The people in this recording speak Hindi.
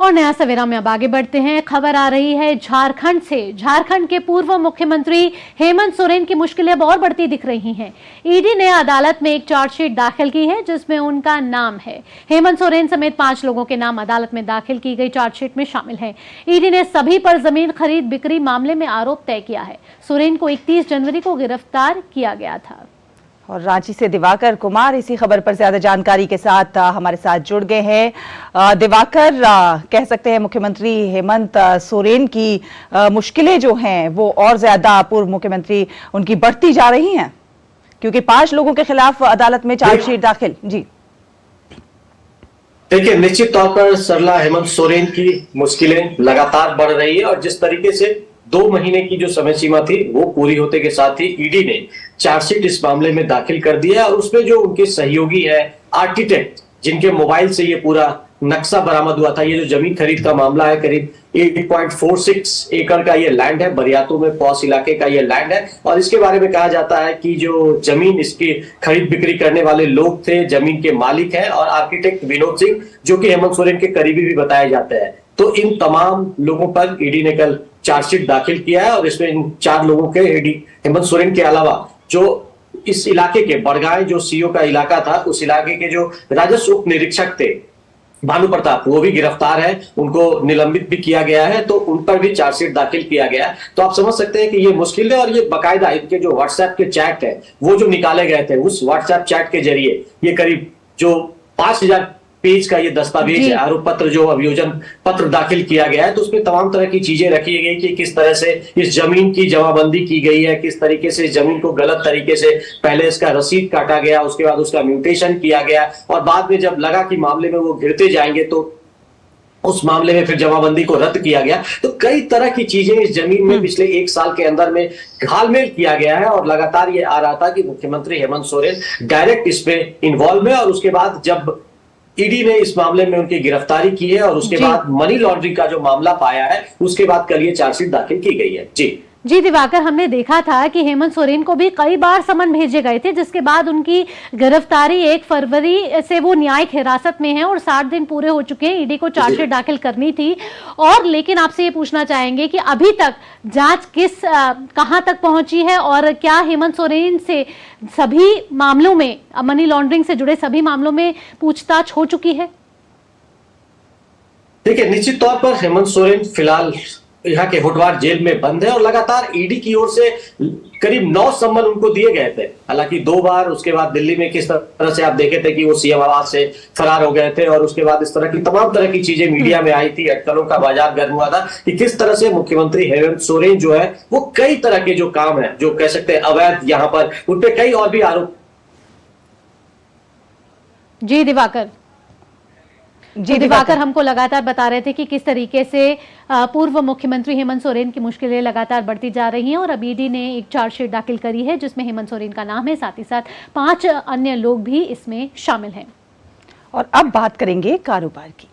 और नया सवेरा में अब आगे बढ़ते हैं। खबर आ रही है झारखंड से। झारखंड के पूर्व मुख्यमंत्री हेमंत सोरेन की मुश्किलें अब और बढ़ती दिख रही हैं। ईडी ने अदालत में एक चार्जशीट दाखिल की है जिसमें उनका नाम है। हेमंत सोरेन समेत 5 लोगों के नाम अदालत में दाखिल की गई चार्जशीट में शामिल हैं। ईडी ने सभी पर जमीन खरीद बिक्री मामले में आरोप तय किया है। सोरेन को 31 जनवरी को गिरफ्तार किया गया था। और रांची से दिवाकर कुमार इसी खबर पर ज्यादा जानकारी के साथ हमारे साथ जुड़ गए हैं। दिवाकर, कह सकते हैं मुख्यमंत्री हेमंत सोरेन की मुश्किलें जो हैं वो और ज्यादा पूर्व मुख्यमंत्री उनकी बढ़ती जा रही हैं, क्योंकि 5 लोगों के खिलाफ अदालत में चार्जशीट दाखिल। जी देखिए, निश्चित तौर पर सरला हेमंत सोरेन की मुश्किलें लगातार बढ़ रही है और जिस तरीके से 2 महीने की जो समय सीमा थी वो पूरी होते के साथ ही ईडी ने चार्जशीट इस मामले में दाखिल कर दिया और उसमें जो उनके सहयोगी है आर्किटेक्ट, जिनके मोबाइल से ये पूरा नक्शा बरामद हुआ था, ये जो जमीन खरीद का मामला है, करीब 8.46 एकड़ का ये लैंड है, बरियातू में पौस इलाके का ये लैंड है और इसके बारे में कहा जाता है कि जो जमीन इसकी खरीद बिक्री करने वाले लोग थे, जमीन के मालिक हैं और आर्किटेक्ट विनोद सिंह, जो कि हेमंत सोरेन के करीबी भी बताए जाते हैं। तो इन तमाम लोगों पर ईडी ने कल चार्जशीट दाखिल किया है और इसमें इन 4 लोगों के हेमंत सोरेन के अलावा जो इस इलाके के बड़गांव जो सीओ का इलाका था, उस इलाके के जो राजस्व उप निरीक्षक थे भानु प्रताप, वो भी गिरफ्तार है, उनको निलंबित भी किया गया है, तो उन पर भी चार्जशीट दाखिल किया गया है। तो आप समझ सकते हैं कि ये मुश्किल है और ये बाकायदा इनके जो व्हाट्सएप के चैट है वो जो निकाले गए थे, उस व्हाट्सएप चैट के जरिए ये करीब जो 5000 पेज का ये दस्तावेज है, आरोप पत्र जो अभियोजन पत्र दाखिल किया गया है, तो उसमें तमाम तरह की चीजें रखी गई कि किस तरह से इस जमीन की जमाबंदी की गई है, किस तरीके से इस जमीन को गलत तरीके से पहले इसका रसीद काटा गया, उसके बाद उसका म्यूटेशन किया गया और बाद में जब लगा कि मामले में वो गिरते जाएंगे तो उस मामले में फिर जमाबंदी को रद्द किया गया। तो कई तरह की चीजें इस जमीन में पिछले 1 साल के अंदर में घालमेल किया गया है और लगातार ये आ रहा था कि मुख्यमंत्री हेमंत सोरेन डायरेक्ट इसमें इन्वॉल्व है और उसके बाद जब ईडी ने इस मामले में उनकी गिरफ्तारी की है और उसके बाद मनी लॉन्ड्रिंग का जो मामला पाया है, उसके बाद कल ये चार्जशीट दाखिल की गई है। जी दिवाकर, हमने देखा था कि हेमंत सोरेन को भी कई बार समन भेजे गए थे, जिसके बाद उनकी गिरफ्तारी 1 फरवरी से वो न्यायिक हिरासत में है और 60 दिन पूरे हो चुके हैं। ईडी को चार्जशीट दाखिल करनी थी और लेकिन आपसे ये पूछना चाहेंगे कि अभी तक जांच कहां तक पहुंची है और क्या हेमंत सोरेन से सभी मामलों में, मनी लॉन्ड्रिंग से जुड़े सभी मामलों में पूछताछ हो चुकी है? देखिए, निश्चित तौर पर हेमंत सोरेन फिलहाल यहाँ के होटवार जेल में बंद है और लगातार ईडी की ओर से करीब 9 सम्मन उनको दिए गए थे, हालांकि 2 बार। उसके बाद दिल्ली में किस तरह से आप देखे थे कि वो सीएम आवास से फरार हो गए थे और उसके बाद इस तरह की तमाम तरह की चीजें मीडिया में आई थी, अटकलों का बाजार गर्म हुआ था कि किस तरह से मुख्यमंत्री हेमंत सोरेन जो है वो कई तरह के जो काम है, जो कह सकते हैं अवैध, यहाँ पर उन पे कई और भी आरोप। जी दिवाकर, हमको लगातार बता रहे थे कि किस तरीके से पूर्व मुख्यमंत्री हेमंत सोरेन की मुश्किलें लगातार बढ़ती जा रही हैं और अब ईडी ने एक चार्जशीट दाखिल करी है जिसमें हेमंत सोरेन का नाम है, साथ ही साथ 5 अन्य लोग भी इसमें शामिल हैं। और अब बात करेंगे कारोबार की।